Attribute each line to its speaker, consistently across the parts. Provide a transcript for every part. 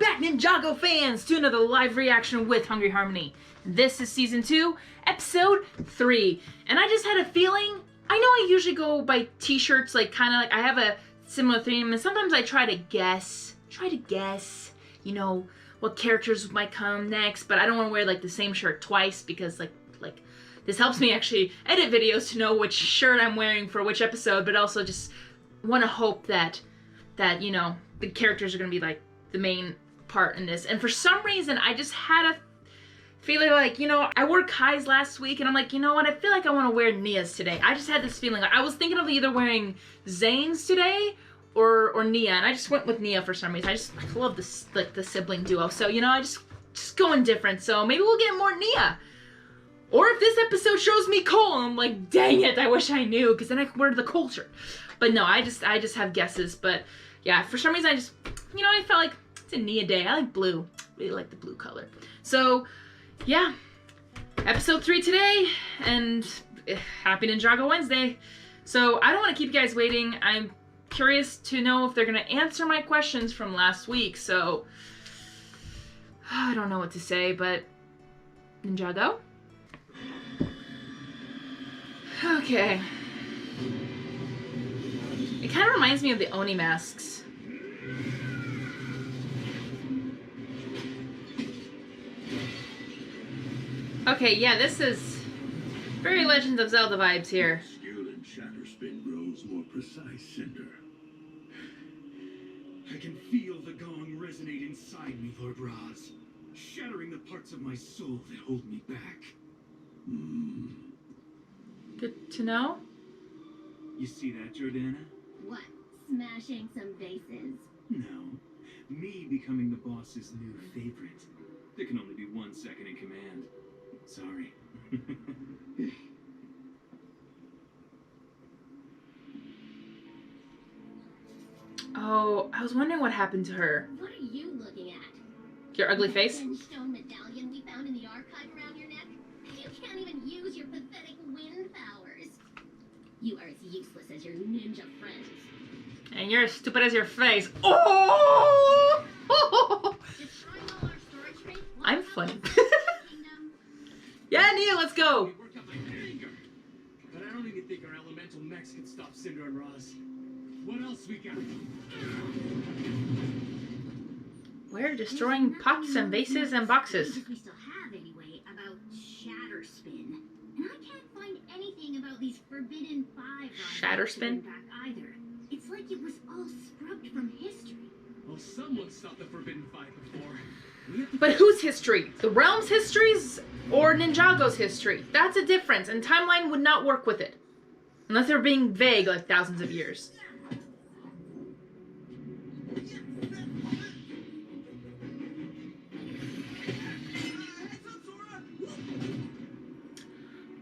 Speaker 1: back, Ninjago fans, to another live reaction with Hungry Harmony. This is Season 2, Episode 3. And I just had a feeling, I know I usually go by t-shirts, like kind of like I have a similar theme, and sometimes I try to guess, you know, what characters might come next, but I don't want to wear like the same shirt twice because like this helps me actually edit videos to know which shirt I'm wearing for which episode, but also just want to hope that you know, the characters are going to be like the main part in this. And for some reason, I just had a feeling like, you know, I wore Kai's last week, and I'm like, you know what, I feel like I want to wear Nia's today. I just had this feeling. Like, I was thinking of either wearing Zane's today or Nia, and I just went with Nia for some reason. I just love this, like, the sibling duo. So, you know, I just going different. So maybe we'll get more Nia. Or if this episode shows me Cole, I'm like, dang it, I wish I knew, because then I could wear the Cole shirt. But no, I just have guesses. But yeah, for some reason I just, you know, I felt like it's a Nia day. I like blue. Really like the blue color. So yeah, episode 3 today, and happy Ninjago Wednesday. So I don't want to keep you guys waiting. I'm curious to know if they're going to answer my questions from last week. So I don't know what to say, but Ninjago? Okay. It kind of reminds me of the Oni masks. Okay, yeah, this is very Legend of Zelda vibes here.
Speaker 2: Skill in shatter spin grows more precise, Cinder.
Speaker 3: I can feel the gong resonate inside me, Lord Raz, shattering the parts of my soul that hold me back.
Speaker 1: Good to know.
Speaker 3: You see that, Jordana?
Speaker 4: What? Smashing some vases?
Speaker 3: No. Me becoming the boss's new favorite. There can only be one second in command. Sorry.
Speaker 1: Oh, I was wondering what happened to her.
Speaker 4: What are you looking at?
Speaker 1: Your ugly face?
Speaker 4: The stone medallion we found in the archive around your neck? You can't even use your pathetic wind powers. You are as useless as your ninja friends.
Speaker 1: And you're as stupid as your face. Oh!
Speaker 4: Destroying all our storage space?
Speaker 1: I'm funny. Yeah, Nia, let's go.
Speaker 3: Work out my anger. But I don't even think our elemental mechs can stop Cinder and Raz. What else we got?
Speaker 1: We're destroying pots and vases and boxes.
Speaker 4: We still have anyway about shatter spin, and I can't find anything about these forbidden 5
Speaker 1: Shatter spin?
Speaker 4: back either. It's like it was all scrubbed from history.
Speaker 3: Well, someone stopped the Forbidden 5 before.
Speaker 1: But whose history? The realm's histories or Ninjago's history? That's a difference, and timeline would not work with it. Unless they're being vague like thousands of years.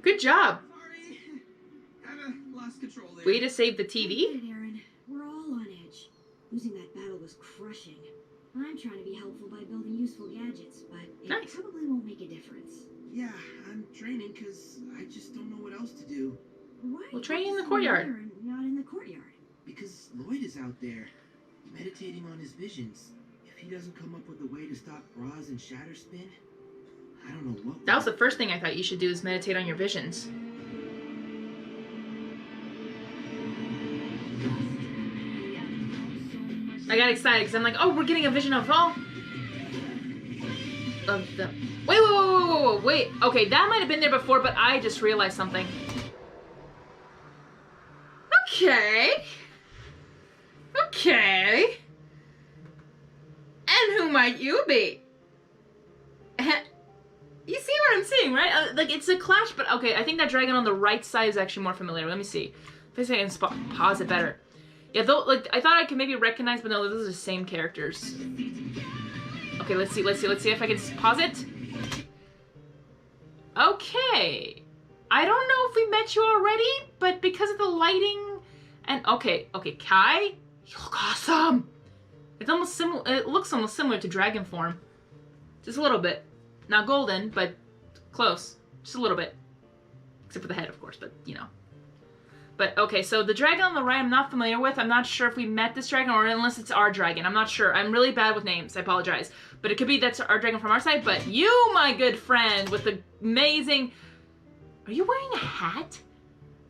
Speaker 1: Good job.
Speaker 5: Sorry. Kinda lost control there.
Speaker 1: Way to save the TV.
Speaker 6: Get it, Aaron. We're all on edge. Losing that battle was crushing. I'm trying to be helpful by building useful gadgets, but it
Speaker 1: Nice.
Speaker 6: probably won't make a difference.
Speaker 5: Yeah, I'm training because I just don't know what else to do.
Speaker 6: Why?
Speaker 1: We'll train in the
Speaker 6: focus on
Speaker 1: courtyard.
Speaker 6: there and not in the courtyard.
Speaker 5: Because Lloyd is out there, meditating on his visions. If he doesn't come up with a way to stop Raz and Shatterspin, I don't know what.
Speaker 1: That was the first thing I thought you should do, is meditate on your visions. I got excited because I'm like, oh, we're getting a vision of all of the. Wait. Okay, that might have been there before, but I just realized something. Okay. And who might you be? You see what I'm saying, right? Like, it's a clash, but okay, I think that dragon on the right side is actually more familiar. Let me see. If I can pause it better. Yeah, though, like, I thought I could maybe recognize, but no, those are the same characters. Okay, let's see if I can pause it. Okay. I don't know if we met you already, but because of the lighting and okay, Kai, you look awesome. It's almost similar. It looks almost similar to dragon form, just a little bit. Not golden, but close. Just a little bit, except for the head, of course. But you know. But okay, so the dragon on the right I'm not familiar with. I'm not sure if we met this dragon or unless it's our dragon. I'm not sure. I'm really bad with names. I apologize. But it could be that's our dragon from our side. But you, my good friend, with the amazing... Are you wearing a hat?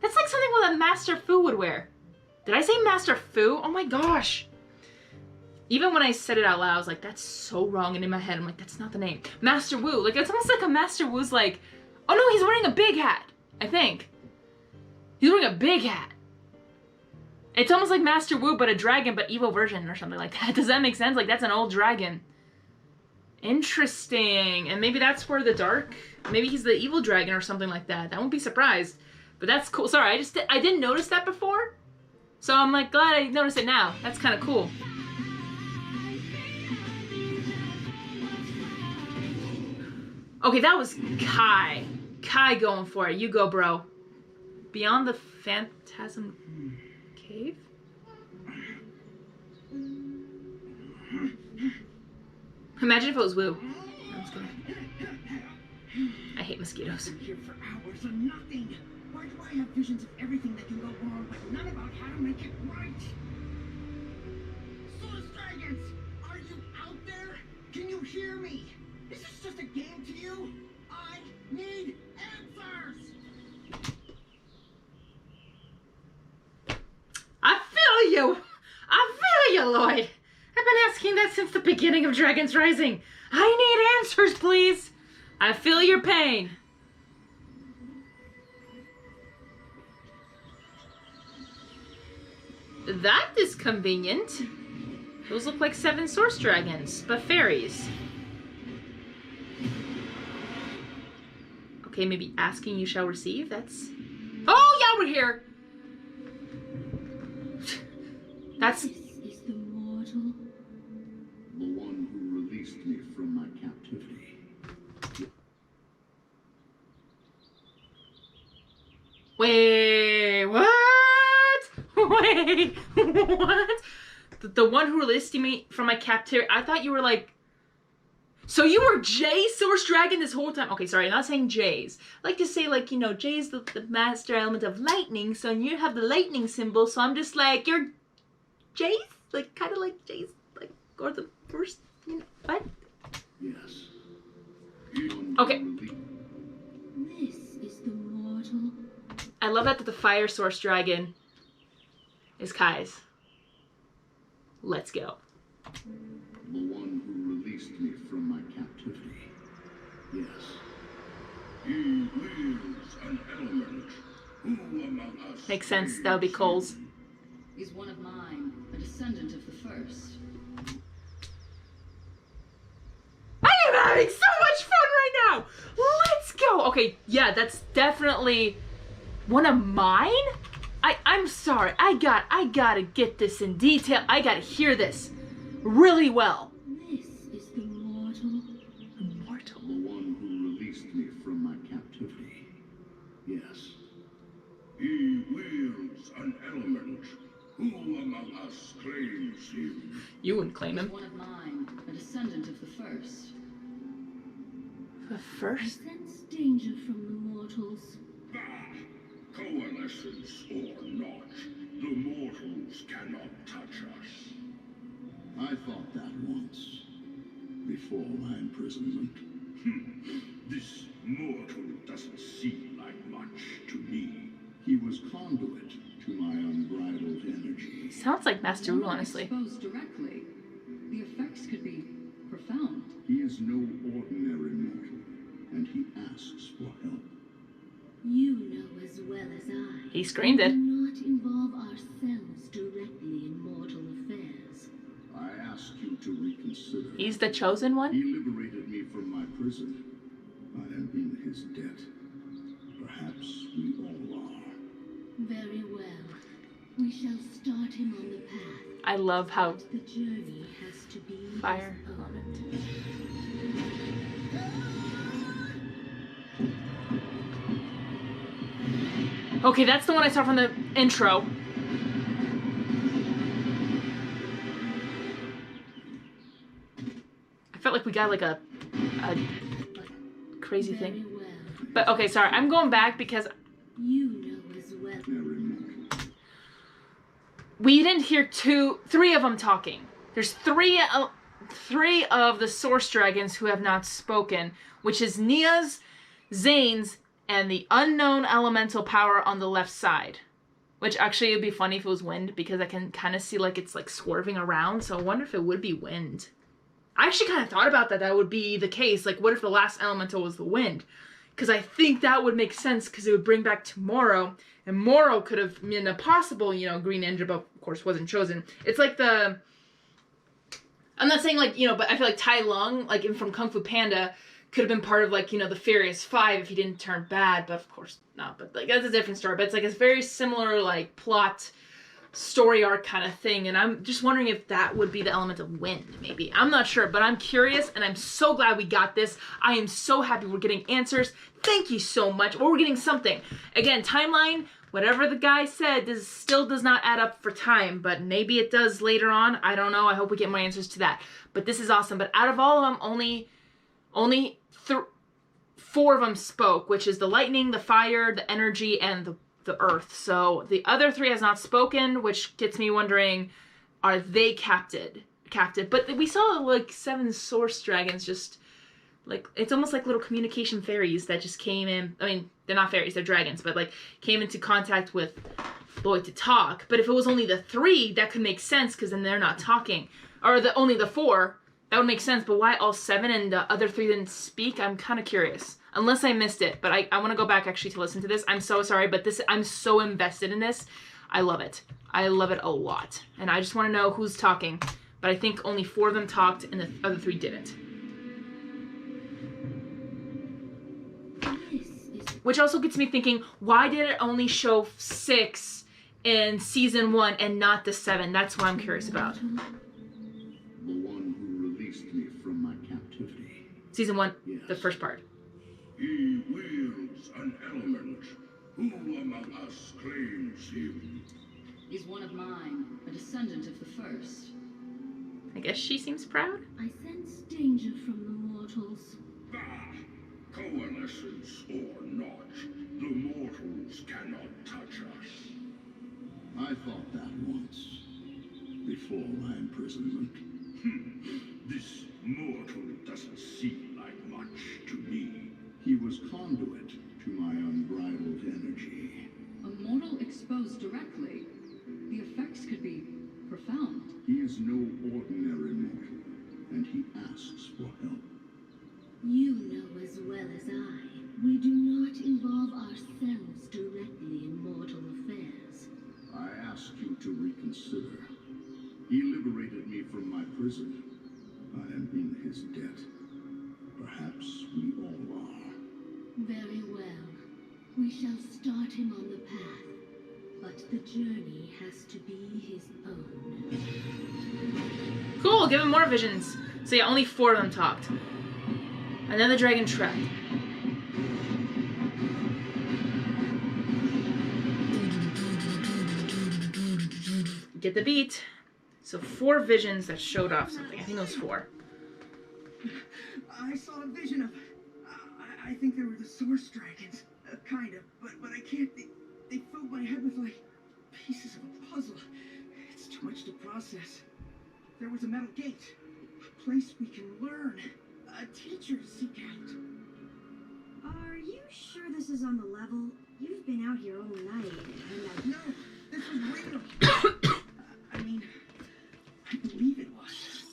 Speaker 1: That's like something what a Master Fu would wear. Did I say Master Fu? Oh my gosh. Even when I said it out loud, I was like, that's so wrong. And in my head, I'm like, that's not the name. Master Wu. Like, it's almost like a Master Wu's like... Oh no, he's wearing a big hat. I think. He's wearing a big hat. It's almost like Master Wu, but a dragon, but evil version or something like that. Does that make sense? Like, that's an old dragon. Interesting. And maybe that's where the dark... Maybe he's the evil dragon or something like that. I won't be surprised. But that's cool. Sorry, I didn't notice that before. So I'm like, glad I noticed it now. That's kind of cool. Okay, that was Kai. Kai going for it. You go, bro. Beyond the Phantasm Cave? Imagine if it was Wu. I'm just kidding. I hate mosquitoes.
Speaker 5: I'm here for hours on nothing. Why do I have visions of everything that can go wrong, but none about how to make it right? Source Dragons, are you out there? Can you hear me? Is this just a game to you? I need answers.
Speaker 1: I feel you! I feel you, Lloyd! I've been asking that since the beginning of Dragon's Rising. I need answers, please! I feel your pain. That is convenient. Those look like 7 source dragons, but fairies. Okay, maybe asking you shall receive, that's... Oh, yeah, we're here! That's...
Speaker 4: This is the mortal.
Speaker 2: The one who released me from my captivity.
Speaker 1: Wait, what? Wait, what? The one who released me from my captivity. I thought you were like... So you were Jay's source dragon this whole time? Okay, sorry, I'm not saying Jay's. I like to say, like, you know, Jay's the master element of lightning, so you have the lightning symbol, so I'm just like, you're Jay's? Like, kind of like Jay's, like, or the first, you know, what?
Speaker 2: Yes.
Speaker 1: Okay.
Speaker 4: This is the mortal.
Speaker 1: I love that the fire source dragon is Kai's. Let's go.
Speaker 2: The one who released me from my captivity. Yes. He wields an element. Who among us...
Speaker 1: Makes sense. That would be Cole's.
Speaker 7: He's one of mine, a descendant of the first.
Speaker 1: I am having so much fun right now! Let's go! Okay, yeah, that's definitely one of mine? I'm sorry. I gotta get this in detail. I gotta hear this really well.
Speaker 4: This is the mortal.
Speaker 1: Immortal.
Speaker 2: The one who released me from my captivity. Yes. He wields an element. Who among us claims him?
Speaker 1: You wouldn't claim
Speaker 7: He's
Speaker 1: him.
Speaker 7: one of mine, a descendant of the first.
Speaker 1: The first?
Speaker 4: Sense danger from the mortals.
Speaker 2: Bah! Coalescence or not, the mortals cannot touch us. I thought that once, before my imprisonment. This mortal doesn't seem like much to me. He was conduit to my unbridled energy.
Speaker 1: Sounds like Master Wu,
Speaker 7: Not
Speaker 1: honestly.
Speaker 7: exposed directly. The effects could be profound.
Speaker 2: He is no ordinary mortal, and he asks for help.
Speaker 4: You know as well as I.
Speaker 1: He screamed it.
Speaker 4: We do not involve ourselves directly in mortal affairs.
Speaker 2: I ask you to reconsider.
Speaker 1: He's the chosen one?
Speaker 2: He liberated me from my prison. I am in his debt. Perhaps we all are.
Speaker 4: Very well. We shall start him on the path.
Speaker 1: I love how
Speaker 4: The journey has to be
Speaker 1: fire
Speaker 4: his own.
Speaker 1: element. Okay, that's the one I saw from the intro. I felt like we got like a crazy
Speaker 4: Very
Speaker 1: thing.
Speaker 4: well.
Speaker 1: But okay, sorry, I'm going back because
Speaker 4: You know as well.
Speaker 2: Ordinary mortal.
Speaker 1: we didn't hear three of them talking. There's three of the source dragons who have not spoken, which is Nia's, Zane's, and the unknown elemental power on the left side. Which actually would be funny if it was wind, because I can kind of see like it's like swerving around. So I wonder if it would be wind. I actually kind of thought about that would be the case. Like, what if the last elemental was the wind? Because I think that would make sense, because it would bring back tomorrow. And Moro could have been a possible, you know, Green Ninja, but of course wasn't chosen. It's like the... I'm not saying like, you know, but I feel like Tai Lung, like from Kung Fu Panda, could have been part of like, you know, the Furious Five if he didn't turn bad, but of course not. But like, that's a different story. But it's like a very similar like plot, story arc kind of thing. And I'm just wondering if that would be the element of wind, maybe. I'm not sure, but I'm curious, and I'm so glad we got this. I am so happy we're getting answers. Thank you so much. Or we're getting something. Again, timeline, whatever the guy said, still does not add up for time, but maybe it does later on. I don't know. I hope we get more answers to that. But this is awesome. But out of all of them, only 4 of them spoke, which is the lightning, the fire, the energy, and the earth. So the other 3 has not spoken, which gets me wondering, are they captive? But we saw like 7 source dragons just like, it's almost like little communication fairies that just came in. I mean, they're not fairies, they're dragons, but like came into contact with Lloyd to talk. But if it was only the 3, that could make sense, because then they're not talking. Or only the 4, that would make sense. But why all 7 and the other 3 didn't speak? I'm kind of curious. Unless I missed it. But I want to go back actually to listen to this. I'm so sorry, but I'm so invested in this. I love it. I love it a lot. And I just want to know who's talking. But I think only 4 of them talked and the other 3 didn't. Which also gets me thinking, why did it only show 6 in season 1 and not the 7? That's what I'm curious about.
Speaker 2: The one who released me from my captivity.
Speaker 1: Season 1,
Speaker 2: Yes.
Speaker 1: the first part.
Speaker 2: He wields an element. Who among us claims him?
Speaker 7: He's one of mine, a descendant of the first.
Speaker 1: I guess she seems proud.
Speaker 4: I sense danger from the mortals.
Speaker 2: Ah, coalescence or not, the mortals cannot touch us. I thought that once, before my imprisonment. This mortal doesn't seem like much to me. He was conduit to my unbridled energy.
Speaker 7: A mortal exposed directly. The effects could be profound.
Speaker 2: He is no ordinary mortal, and he asks for help.
Speaker 4: You know as well as I, we do not involve ourselves directly in mortal affairs.
Speaker 2: I ask you to reconsider. He liberated me from my prison. I am in his debt. Perhaps we all are.
Speaker 4: Very well. We shall start him on the path, but the journey has to be his own.
Speaker 1: Cool, give him more visions. So yeah, only 4 of them talked. And then the dragon trap. Get the beat. So 4 visions that showed off something. I think it was 4.
Speaker 5: I saw a vision of... I think they were the source dragons. Kind of. But I can't... They filled my head with, like, pieces of a puzzle. It's too much to process. There was a metal gate. A place we can learn. A teacher to seek out.
Speaker 6: Are you sure this is on the level? You've been out here all night, and
Speaker 5: No, this was real. I mean, I believe it was.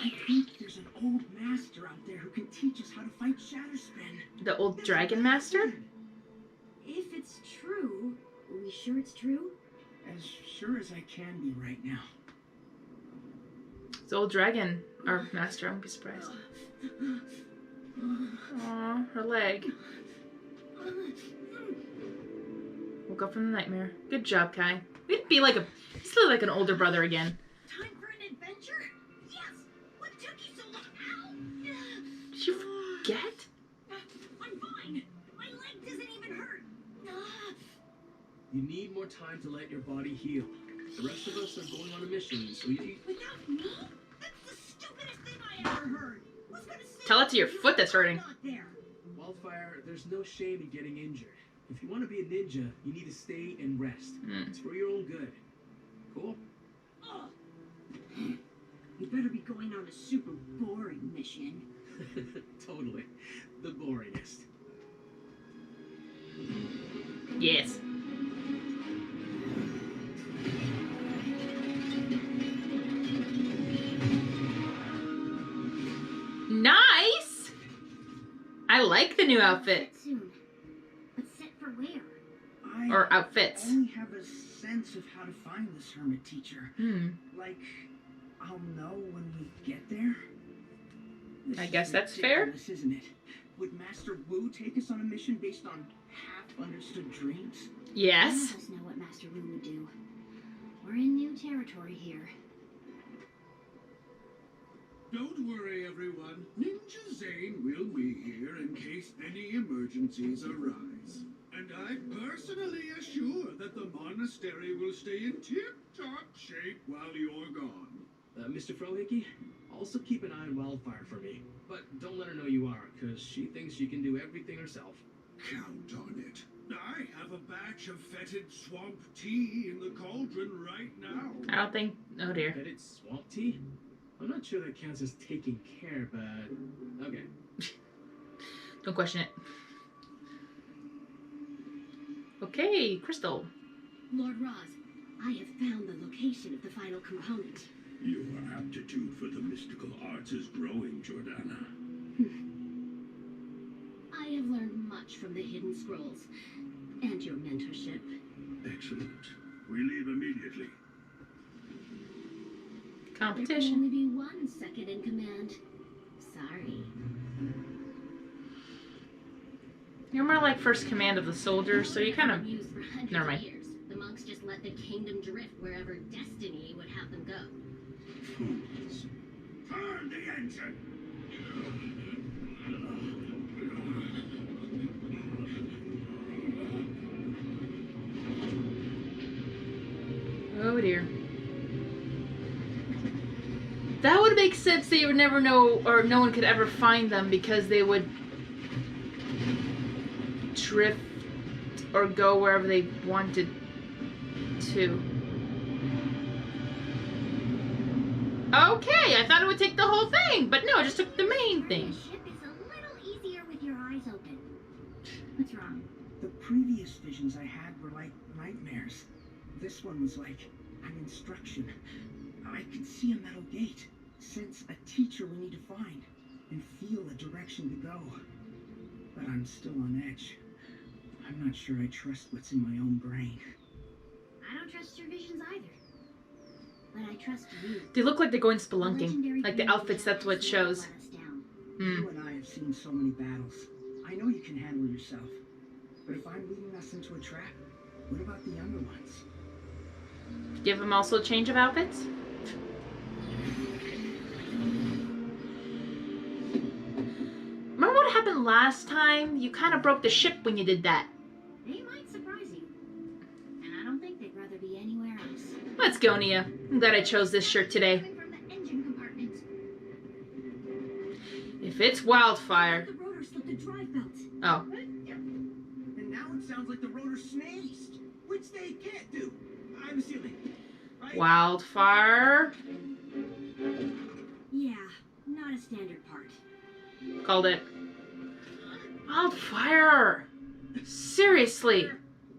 Speaker 5: I think there's an old master out there who can teach us how to fight Shatterspin.
Speaker 1: The old dragon master?
Speaker 6: if it's true, are we sure it's true?
Speaker 5: As sure as I can be right now.
Speaker 1: It's the old dragon, or master, I won't be surprised. Aw, her leg. Woke up from the nightmare. Good job, Kai. We'd be like still like an older brother again.
Speaker 4: Time for an adventure? Yes! What took you so long? Ow!
Speaker 1: Did you forget?
Speaker 4: I'm fine. My leg doesn't even hurt.
Speaker 3: You need more time to let your body heal. The rest of us are going on a mission, so you...
Speaker 4: Without me? That's the stupidest thing I ever heard. Who's gonna say
Speaker 1: Tell it to your foot that's hurting.
Speaker 4: not there?
Speaker 3: Wildfire, there's no shame in getting injured. If you want to be a ninja, you need to stay and rest. It's for your own good. Cool.
Speaker 6: Ugh. You better be going on a super boring mission.
Speaker 3: Totally. The boringest.
Speaker 1: Yes. Nice! I like the new outfit.
Speaker 4: Set soon. But set for where?
Speaker 1: Or outfits.
Speaker 5: I only have a sense of how to find this hermit teacher. Like, I'll know when we get there. This
Speaker 1: I
Speaker 5: is
Speaker 1: guess that's fair.
Speaker 5: ridiculous, isn't it? Would Master Wu take us on a mission based on half-understood dreams?
Speaker 4: None
Speaker 1: Yes.
Speaker 4: of us know what Master Wu would do. We're in new territory here.
Speaker 2: Don't worry, everyone. Ninja Zane will be here in case any emergencies arise. And I personally assure that the monastery will stay in tip-top shape while you're gone.
Speaker 3: Mr. Frohickey, also keep an eye on Wildfire for me. But don't let her know you are, because she thinks she can do everything herself.
Speaker 2: Count on it. I have a batch of fetid swamp tea in the cauldron right now.
Speaker 1: I don't think. Oh dear.
Speaker 3: Bet it's swamp tea? I'm not sure that counts as taking care, but okay.
Speaker 1: Don't question it. Okay, Crystal.
Speaker 6: Lord Roz, I have found the location of the final component.
Speaker 2: Your aptitude for the mystical arts is growing, Jordana.
Speaker 4: I have learned much from the Hidden Scrolls and your mentorship.
Speaker 2: Excellent. We leave immediately.
Speaker 4: There can
Speaker 1: Competition.
Speaker 4: only be one second in command. Sorry.
Speaker 1: You're more like first command of the soldiers, so you kind of.
Speaker 4: Used for hundreds
Speaker 1: Never
Speaker 4: of
Speaker 1: mind.
Speaker 4: years. The monks just let the kingdom drift wherever destiny would have them go.
Speaker 2: Fools. Turn the engine!
Speaker 1: Oh dear. That would make sense that you would never know, or no one could ever find them because they would drift or go wherever they wanted to. Okay, I thought it would take the whole thing, but no, it just took the main thing.
Speaker 4: The ship is a little easier with your eyes open. What's wrong?
Speaker 5: The previous visions I had were like nightmares. This one was like an instruction. I could see a metal gate, sense a teacher we need to find, and feel a direction to go. But I'm still on edge. I'm not sure I trust what's in my own brain.
Speaker 4: I don't trust your visions either. But I trust you.
Speaker 1: They look like they're going
Speaker 4: The legendary
Speaker 1: spelunking. Like the
Speaker 4: being
Speaker 1: outfits,
Speaker 4: of the
Speaker 1: that's what it
Speaker 4: Atlas never
Speaker 1: shows.
Speaker 4: let us down.
Speaker 5: You and I have seen so many battles. I know you can handle yourself. But if I'm leading us into a trap, what about the younger ones?
Speaker 1: Give them also a change of outfits? Remember what happened last time? You kind of broke the ship when you did that.
Speaker 4: They might surprise you. And I don't think they'd rather be anywhere else.
Speaker 1: Let's go, Nia. I'm glad I chose this shirt today.
Speaker 4: Coming from the engine compartment.
Speaker 1: If it's wildfire.
Speaker 6: The rotor slipped the drive belt.
Speaker 1: Oh.
Speaker 5: And now it sounds like the rotor sneezed, which they can't do. I'm assuming. Right?
Speaker 1: Wildfire.
Speaker 6: Yeah, not a standard part.
Speaker 1: Called it. Wildfire. Seriously.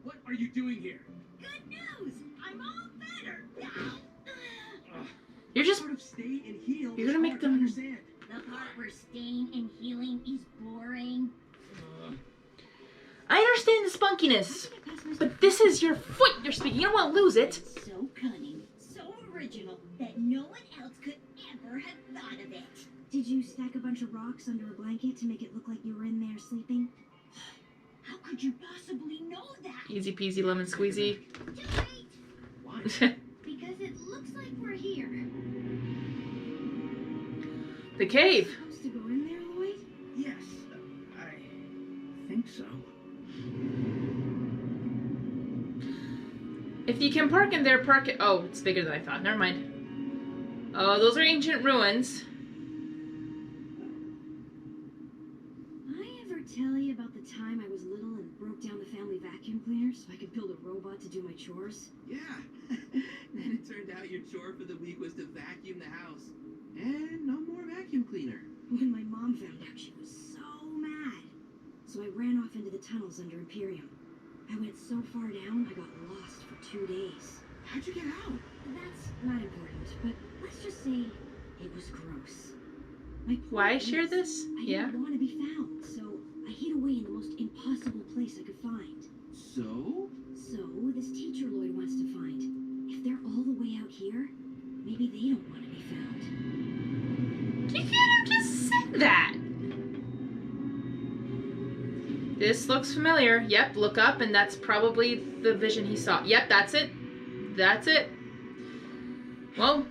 Speaker 3: What are you doing here?
Speaker 6: Good news! I'm all better!
Speaker 1: You're just.
Speaker 3: Sort of stay and heal.
Speaker 1: You're gonna
Speaker 3: is
Speaker 1: make
Speaker 3: hard to
Speaker 1: them-
Speaker 3: understand.
Speaker 4: The part where staying and healing is boring.
Speaker 1: I understand the spunkiness. But this is your foot you're speaking. You don't want to lose it.
Speaker 4: So cunning, so original, that no one else could ever have thought of it.
Speaker 6: Did you stack a bunch of rocks under a blanket to make it look like you were in there sleeping?
Speaker 4: How could you possibly know that?
Speaker 1: Easy peasy lemon squeezy.
Speaker 4: Too late,
Speaker 3: Why?
Speaker 4: because it looks like we're here.
Speaker 1: The cave.
Speaker 6: Supposed to go in there, Lloyd?
Speaker 5: Yes, I think so.
Speaker 1: If you can park in there, park it. Oh, it's bigger than I thought. Never mind. Oh, those are ancient ruins.
Speaker 6: I ever tell you about the time I was little and broke down the family vacuum cleaner so I could build a robot to do my chores?
Speaker 5: Yeah.
Speaker 8: And it turned out your chore for the week was to vacuum the house. And no more vacuum cleaner.
Speaker 6: When my mom found out, she was so mad. So I ran off into the tunnels under Imperium. I went so far down, I got lost for 2 days.
Speaker 8: How'd you get out?
Speaker 6: That's not important, but let's just say it was gross. My point
Speaker 1: Why
Speaker 6: is,
Speaker 1: share this?
Speaker 6: I
Speaker 1: Yeah.
Speaker 6: didn't want to be found, so I hid away in the most impossible place I could find.
Speaker 8: So?
Speaker 6: So this teacher Lloyd wants to find. If they're all the way out here, maybe they don't want to be found.
Speaker 1: You can't have just said that. This looks familiar. Yep, look up, and that's probably the vision he saw. Yep, that's it. That's it. Well,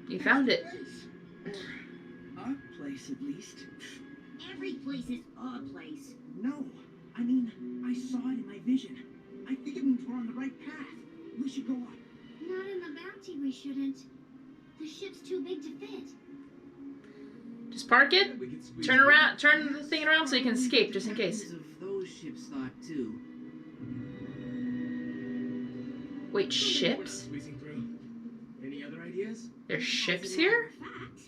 Speaker 1: you found it.
Speaker 5: Or a place, at least.
Speaker 4: Every place is a place.
Speaker 5: No, I mean, I saw it in my vision. I think it means we're on the right path. We should go up.
Speaker 4: Not in the bounty, we shouldn't. The ship's too big to fit.
Speaker 1: Just park it.
Speaker 8: We could squeeze
Speaker 1: Turn
Speaker 8: it.
Speaker 1: around. Turn the thing around so you can escape, just in case.
Speaker 8: Of those ships thought too.
Speaker 1: Wait, ships?
Speaker 3: Squeezing through. Any other ideas?
Speaker 1: There's ships here?
Speaker 6: Fact.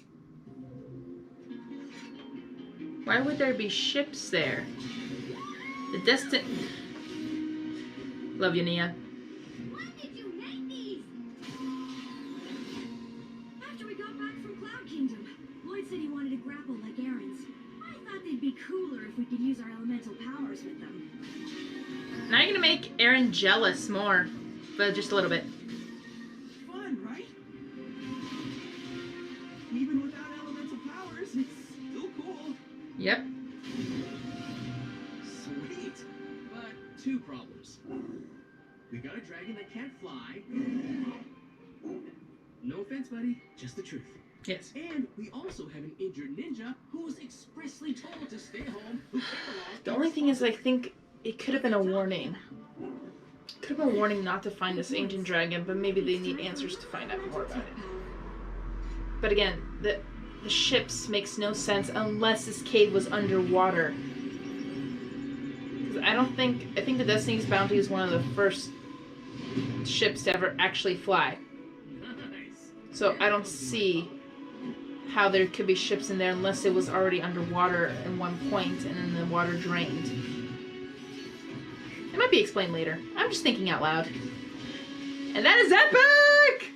Speaker 1: Why would there be ships there? The destin... Love you, Nia.
Speaker 4: When did you make these?
Speaker 6: After we got back from Cloud Kingdom, Lloyd said he wanted to grapple like Aaron's. I thought they'd be cooler if we could use our elemental powers with them.
Speaker 1: Now you're gonna make Aaron jealous more. But just a little bit.
Speaker 5: Fun, right? Even without elemental powers, it's still cool.
Speaker 1: Yep.
Speaker 8: Sweet. But two problems. We got a dragon that can't fly. No offense, buddy. Just the truth.
Speaker 1: Yes.
Speaker 8: And we also have an injured ninja who was expressly told to stay home. Who came along.
Speaker 1: The only thing is, I think it could have been a warning. Could have been a warning not to find this ancient dragon, but maybe they need answers to find out more about it. But again, the ships makes no sense unless this cave was underwater. 'Cause I think the Destiny's Bounty is one of the first ships to ever actually fly.
Speaker 8: Nice.
Speaker 1: So I don't see how there could be ships in there unless it was already underwater at one point and then the water drained. It might be explained later. I'm just thinking out loud. And that is epic!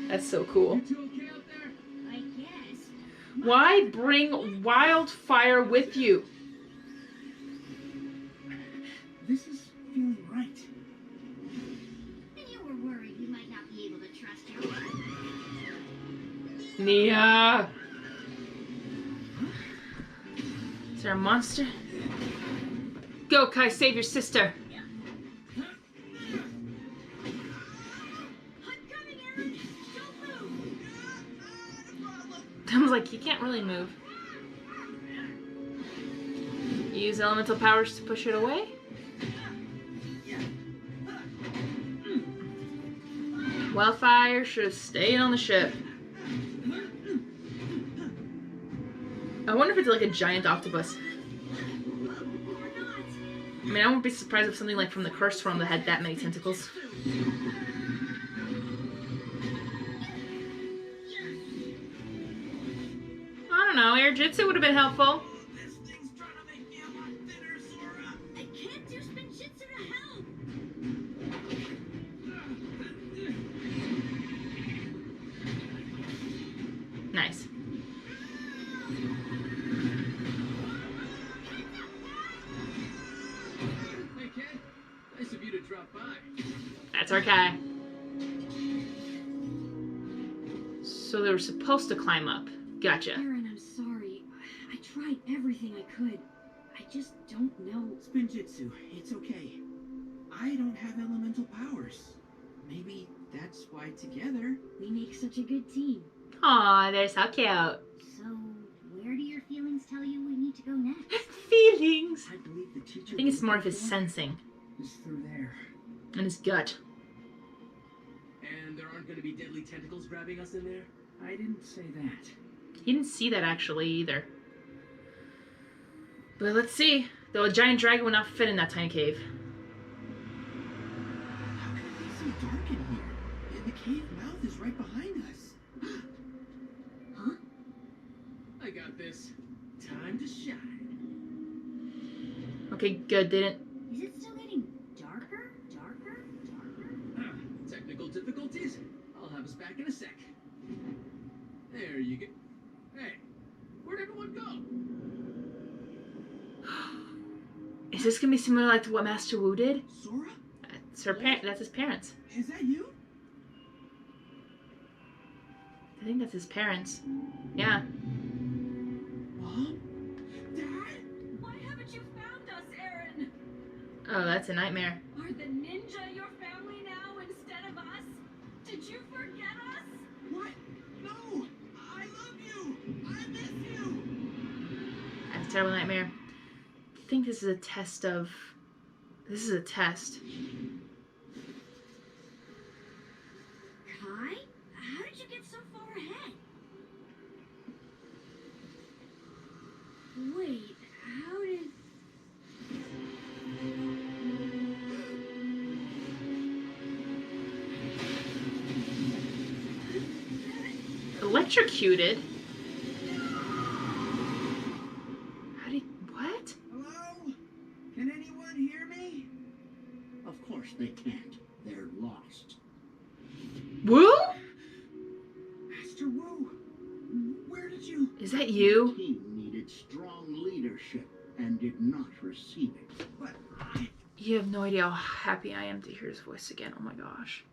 Speaker 1: That's so cool.
Speaker 8: You two okay out there?
Speaker 4: I guess.
Speaker 1: Why bring wildfire with you?
Speaker 5: This is feeling right.
Speaker 4: And you were worried we might not be able to trust your work.
Speaker 1: Nia! Is there a monster? Go, Kai, save your sister.
Speaker 6: I'm coming, Aaron! Don't move!
Speaker 1: I was like, you can't really move. You use elemental powers to push it away? Wildfire should have stayed on the ship. I wonder if it's like a giant octopus. I mean, I wouldn't be surprised if something like from the Cursed Realm that had that many tentacles. I don't know, air jutsu would have been helpful.
Speaker 5: This thing's trying to make me a lot thinner, Sora.
Speaker 6: I can't do spinjitzu to help!
Speaker 1: Nice.
Speaker 8: Hey, Ken. Nice of you to drop by.
Speaker 1: That's our guy. So they were supposed to climb up. Gotcha.
Speaker 6: Aaron, I'm sorry. I tried everything I could. I just don't know.
Speaker 5: Spinjitzu, it's okay. I don't have elemental powers. Maybe that's why together.
Speaker 6: We make such a good team.
Speaker 1: Aw, they're so cute.
Speaker 4: So, where do your feelings tell you we need to go next?
Speaker 1: Feelings.
Speaker 5: I believe the teacher.
Speaker 1: I think it's more of his sensing
Speaker 5: is through there.
Speaker 1: and his gut.
Speaker 8: And there aren't going to be deadly tentacles grabbing us in there?
Speaker 5: I didn't say that.
Speaker 1: He didn't see that actually either. But let's see. Though a giant dragon would not fit in that tiny cave.
Speaker 5: How can it be so dark in here? And the cave
Speaker 8: Yes. Time to shine.
Speaker 1: Okay, good. Didn't.
Speaker 6: Is it still getting darker?
Speaker 8: Technical difficulties? I'll have us back in a sec. There you go. Hey, where'd everyone go?
Speaker 1: Is this gonna be similar like to what Master Wu did?
Speaker 5: Sora?
Speaker 1: That's her That's his parents.
Speaker 5: Is that you?
Speaker 1: I think that's his parents. Yeah.
Speaker 5: Mom? Dad?
Speaker 7: Why haven't you found us, Aaron?
Speaker 1: Oh, that's a nightmare.
Speaker 7: Are the ninja your family now instead of us? Did you forget us?
Speaker 5: What? No! I love you! I miss you!
Speaker 1: That's a terrible nightmare. I think this is a test of. This is a test.
Speaker 6: Kai? How did you get so far ahead? Wait, how did...
Speaker 1: Electrocuted? How did. What?
Speaker 5: Hello? Can anyone hear me?
Speaker 2: Of course they can't. They're lost.
Speaker 1: Wu?
Speaker 5: Master Wu, where did you...
Speaker 1: Is that
Speaker 2: The
Speaker 1: you?
Speaker 2: team needed strong leadership and did not receive it.
Speaker 5: But I...
Speaker 1: You have no idea how happy I am to hear his voice again. Oh my gosh.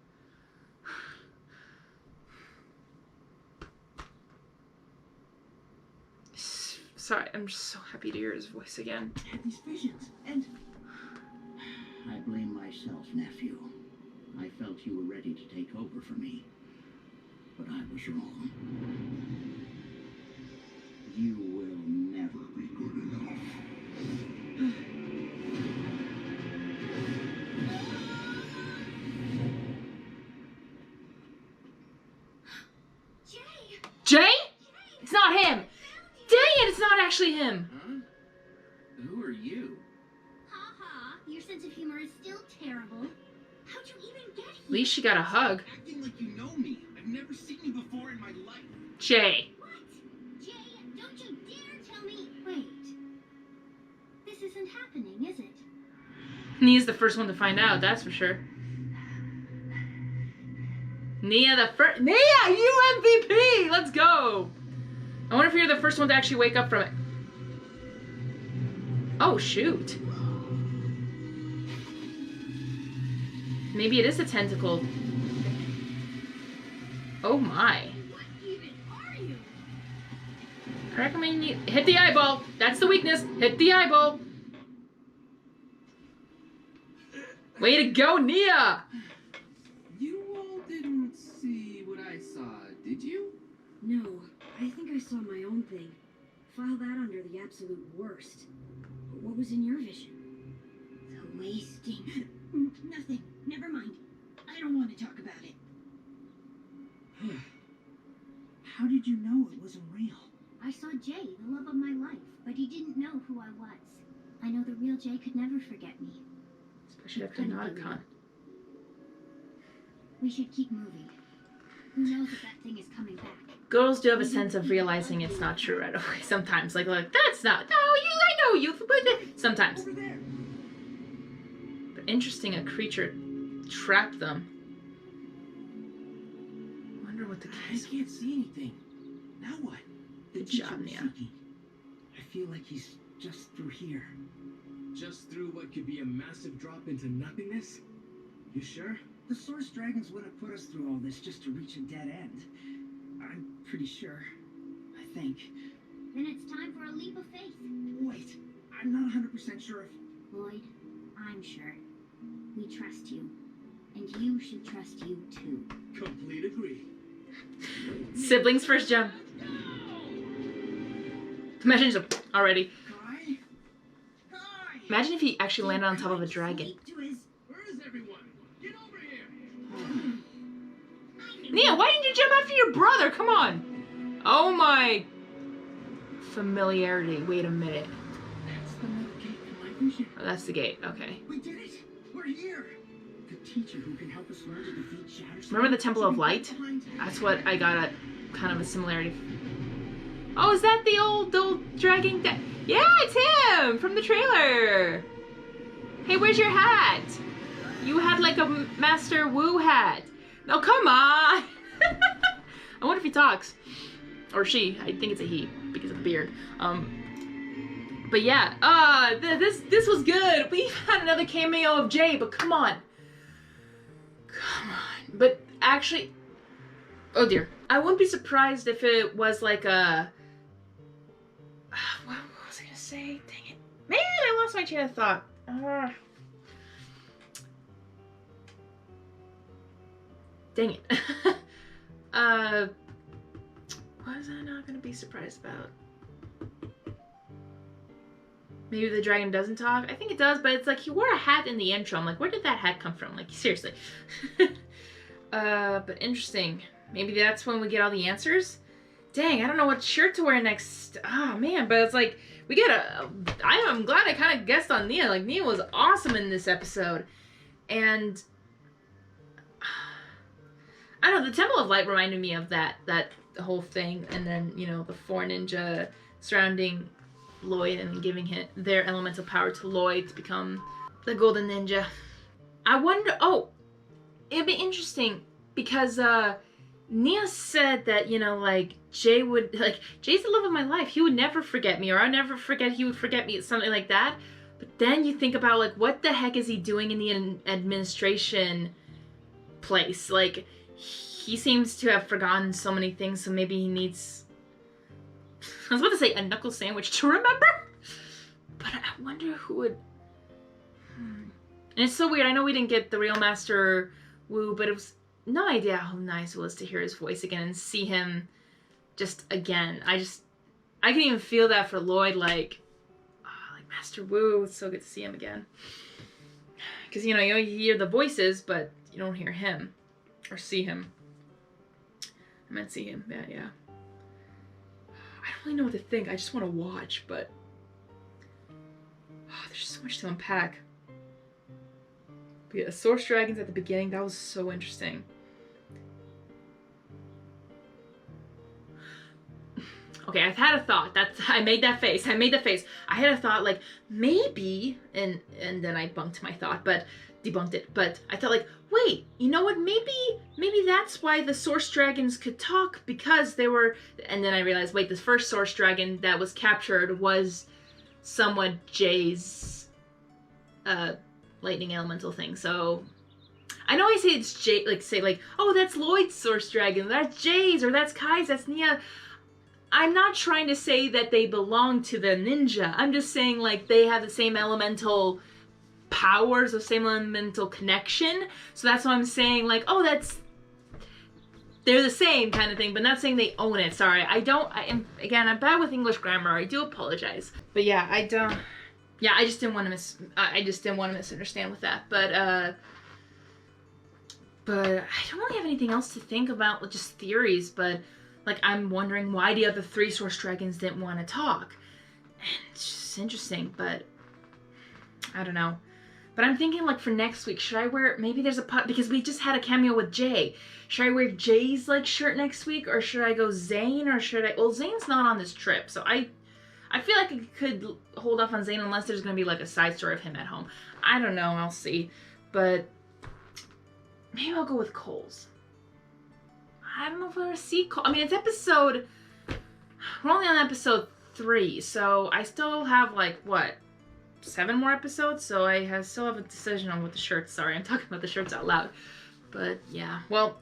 Speaker 1: Sorry, I'm just so happy to hear his voice again.
Speaker 5: had these visions, and...
Speaker 2: I blame myself, nephew. I felt you were ready to take over for me. But I was wrong. You will never be good enough.
Speaker 4: Jay!
Speaker 1: Jay? It's not him! Dang it, it's not actually him!
Speaker 8: Huh? Who are you?
Speaker 4: Haha, your sense of humor is still terrible. How'd you even get here?
Speaker 1: At least she got a hug.
Speaker 8: Acting like you know me. I've never seen you before in my life.
Speaker 1: Jay.
Speaker 4: What? Jay, don't you dare tell me... Wait. This isn't happening, is it?
Speaker 1: Nia's the first one to find out, that's for sure. Nia the first. Nia, you MVP! Let's go! I wonder if you're the first one to actually wake up from it. Oh, shoot. Maybe it is a tentacle. Oh my.
Speaker 4: What even are you?
Speaker 1: I recommend you hit the eyeball. That's the weakness. Hit the eyeball. Way to go, Nia!
Speaker 3: You all didn't see what I saw, did you?
Speaker 6: No, I think I saw my own thing. File that under the absolute worst. What was in your vision?
Speaker 4: The wasting. Nothing. Never mind. I don't want to talk about it.
Speaker 5: How did you know it wasn't real?
Speaker 4: I saw Jay, the love of my life, but he didn't know who I was. I know the real Jay could never forget me.
Speaker 1: Especially after Nauticon.
Speaker 4: We should keep moving. Who knows if that thing is coming back?
Speaker 1: Girls do have a sense of realizing it's not true right away. Sometimes, like that's not. No, I know you. But sometimes.
Speaker 5: Over there.
Speaker 1: But interesting, a creature trapped them. Wonder what the
Speaker 8: I
Speaker 1: case.
Speaker 8: can't see anything. Now what?
Speaker 1: Good
Speaker 5: teacher
Speaker 1: job,
Speaker 5: was
Speaker 1: Nia.
Speaker 5: seeking. I feel like he's just through here.
Speaker 3: Just through what could be a massive drop into nothingness? You sure?
Speaker 5: The Source Dragons wouldn't put us through all this just to reach a dead end. I'm pretty sure. I think.
Speaker 4: Then it's time for a leap of faith.
Speaker 5: Wait, I'm not 100% sure if...
Speaker 4: Lloyd, I'm sure. We trust you. And you should trust you too.
Speaker 3: Complete agree.
Speaker 1: Siblings first jump. Imagine just already.
Speaker 5: Kai? Kai!
Speaker 1: Imagine if he actually landed on top of a dragon.
Speaker 4: Speak to his...
Speaker 8: Where is everyone? Get over here!
Speaker 1: Nia, why didn't you jump after your brother? Come on. Oh my. Familiarity. Wait a minute.
Speaker 5: That's the metal gate for my vision.
Speaker 1: Oh, that's the gate. Okay.
Speaker 5: We did it! We're here! The teacher who can help us learn to defeat Shatter.
Speaker 1: Remember the Temple of
Speaker 5: should be right
Speaker 1: Light?
Speaker 5: behind.
Speaker 1: That's what I got a kind of a similarity. Oh, is that the old dragging? Yeah, it's him from the trailer. Hey, where's your hat? You had like a Master Wu hat. No, come on. I wonder if he talks. Or she. I think it's a he because of the beard. But yeah, this was good. We had another cameo of Jay, but come on. Come on. But actually, oh dear. I wouldn't be surprised if it was like a... What was I gonna say? Dang it. Man, I lost my train of thought. Dang it. What was I not gonna be surprised about? Maybe the dragon doesn't talk? I think it does, but it's like he wore a hat in the intro. I'm like, where did that hat come from? Like, seriously. But interesting. Maybe that's when we get all the answers? Dang, I don't know what shirt to wear next. Oh, man, but it's like, we get I'm glad I kind of guessed on Nia. Like, Nia was awesome in this episode. And... I don't know, the Temple of Light reminded me of that whole thing. And then, you know, the 4 ninja surrounding Lloyd and giving their elemental power to Lloyd to become the Golden Ninja. I wonder, it'd be interesting because Nia said that, you know, like, Jay would, like, Jay's the love of my life. He would never forget me, or I'll never forget he would forget me, something like that. But then you think about, like, what the heck is he doing in the administration place? Like, he seems to have forgotten so many things, so maybe he needs... I was about to say a knuckle sandwich to remember, but I wonder who would... And it's so weird. I know we didn't get the real Master Wu, but it was no idea how nice it was to hear his voice again and see him just again. I can even feel that for Lloyd, like Master Wu. It's so good to see him again. Because, you know, you hear the voices, but you don't hear him or see him. I meant see him. Yeah. I don't really know what to think. I just want to watch, but there's so much to unpack. But yeah, the Source Dragons at the beginning, that was so interesting. Okay, I've had a thought. I made that face. I had a thought, like, maybe, and then I debunked it. But I thought, like, wait, you know what? Maybe that's why the Source Dragons could talk, because they were. And then I realized, wait, the first Source Dragon that was captured was somewhat Jay's lightning elemental thing. So I know I say it's Jay, like, oh, that's Lloyd's Source Dragon, that's Jay's, or that's Kai's, that's Nia. I'm not trying to say that they belong to the ninja. I'm just saying, like, they have the same elemental powers, the same elemental connection. So that's why I'm saying, like, oh, they're the same kind of thing, but not saying they own it. Sorry, I'm bad with English grammar. I do apologize. But yeah, I just didn't want to misunderstand with that. But I don't really have anything else to think about with just theories, but like, I'm wondering why the other 3 Source Dragons didn't want to talk. And it's just interesting, but I don't know. But I'm thinking, like, for next week, should I wear, maybe there's because we just had a cameo with Jay. Should I wear Jay's, like, shirt next week, or should I go Zane, or should I, well, Zane's not on this trip, so I feel like I could hold off on Zane unless there's going to be, like, a side story of him at home. I don't know, I'll see. But maybe I'll go with Cole's. I don't know if we're going to see Cole. I mean, we're only on episode 3, so I still have, like, what, 7 more episodes? So I still have a decision on what the shirts. Sorry, I'm talking about the shirts out loud. But, yeah, well,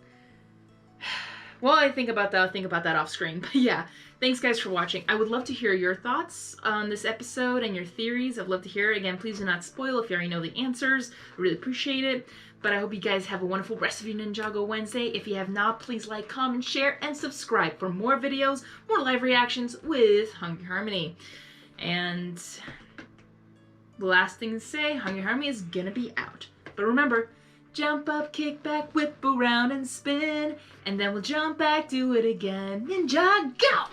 Speaker 1: I think about that. I'll think about that off screen. But, yeah, thanks, guys, for watching. I would love to hear your thoughts on this episode and your theories. I'd love to hear it. Again, please do not spoil if you already know the answers. I really appreciate it. But I hope you guys have a wonderful rest of your Ninjago Wednesday. If you have not, please like, comment, share, and subscribe for more videos, more live reactions with Hungry Harmony. And the last thing to say, Hungry Harmony is gonna be out. But remember, jump up, kick back, whip around, and spin. And then we'll jump back, do it again. Ninjago!